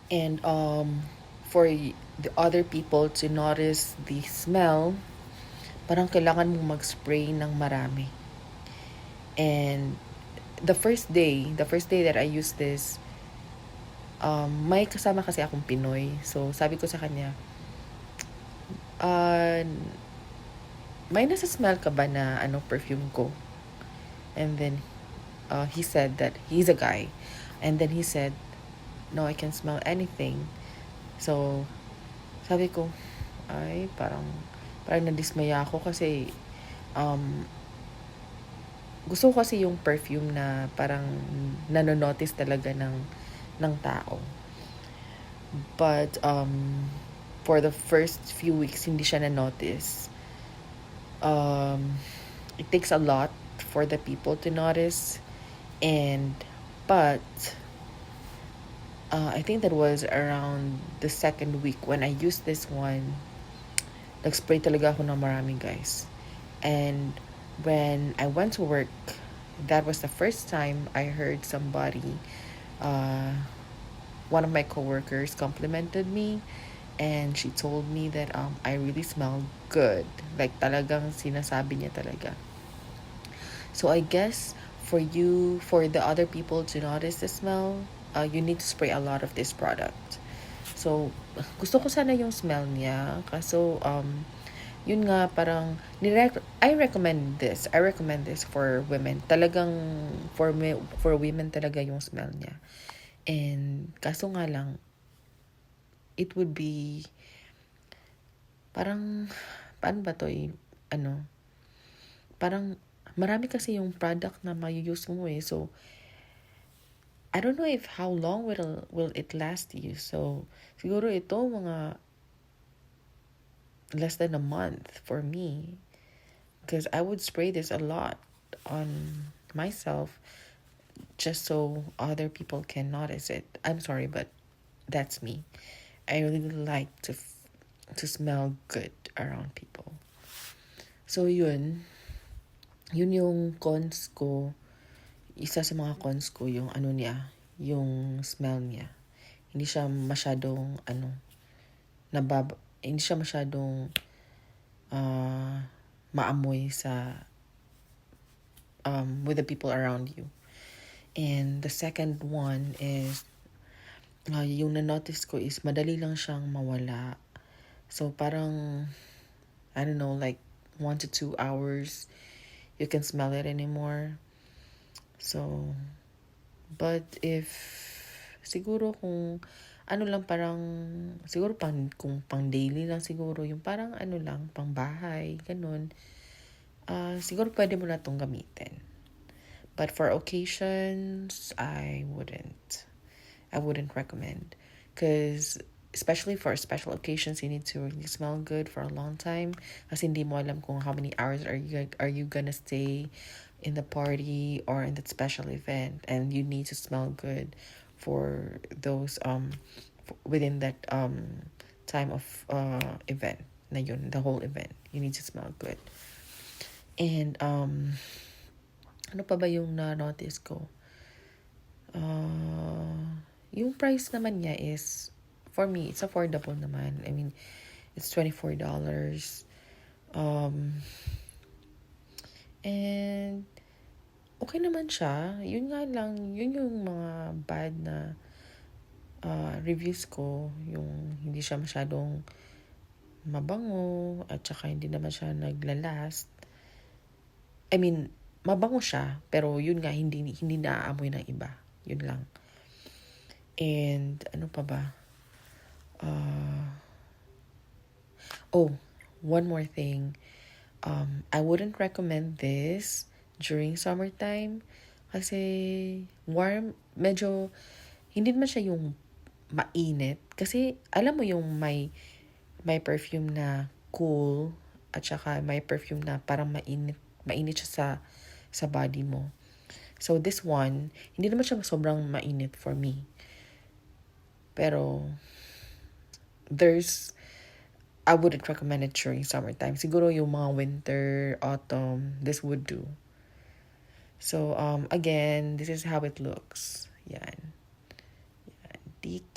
And for the other people to notice the smell, parang kailangan mong mag-spray ng marami. And the first day that I used this, may kasama kasi akong Pinoy. So, sabi ko sa kanya, uh, may nasa smell ka ba na perfume ko? And then he said that he's a guy. And then he said, no, I can smell anything. So, sabi ko, ay, parang nadismaya ako kasi um, gusto ko kasi yung perfume na parang nanonotice talaga ng tao. But for the first few weeks, hindi siya na-notice. Um, it takes a lot for the people to notice. But I think that was around the second week when I used this one. Nag-spray talaga ako ng marami, guys. And when I went to work, that was the first time I heard somebody, one of my coworkers complimented me, and she told me that I really smell good. Like talagang sinasabi niya talaga. So I guess for the other people to notice the smell, you need to spray a lot of this product. So, gusto ko sana yung smell niya. Kaso, yun nga, parang, I recommend this. I recommend this for women. Talagang, for women talaga yung smell niya. And, kaso nga lang, it would be, parang, paano ba to parang, marami kasi yung product na may-use mo eh. So, I don't know if how long will it last you. So, siguro ito mga less than a month for me. Because I would spray this a lot on myself just so other people can notice it. I'm sorry, but that's me. I really like to smell good around people. So, yun yung cons ko. Isa sa mga cons ko yung yung smell niya. Hindi siya masyadong hindi siya masyadong maamoy sa with the people around you. And the second one is yung na-notice ko is madali lang siyang mawala. So parang I don't know, like 1 to 2 hours you can smell it anymore. So but if siguro kung lang parang siguro kung pang daily lang siguro yung parang lang pang bahay ganun, siguro pwede mo na tong gamitin. But for occasions, I wouldn't recommend, because especially for special occasions, you need to really smell good for a long time. Kasi hindi mo alam kung how many hours are you gonna stay in the party or in that special event, and you need to smell good for those within that time of event na yun, the whole event. You need to smell good. And ano pa ba yung na-notice ko? Yung price naman niya is, for me, it's affordable naman. I mean, it's $24. And okay naman siya. Yun nga lang, yun yung mga bad na reviews ko. Yung hindi siya masyadong mabango at saka hindi naman siya naglalast. I mean, mabango siya, pero yun nga, hindi naaamoy ng iba. Yun lang. And, ano pa ba? One more thing. I wouldn't recommend this during summertime kasi medyo, hindi naman siya yung mainit. Kasi, alam mo yung may perfume na cool at saka may perfume na parang mainit siya sa body mo. So this one, hindi naman siya sobrang mainit for me. Pero I wouldn't recommend it during summertime. Siguro yung mga winter, autumn, this would do. So again, this is how it looks. Yan. DK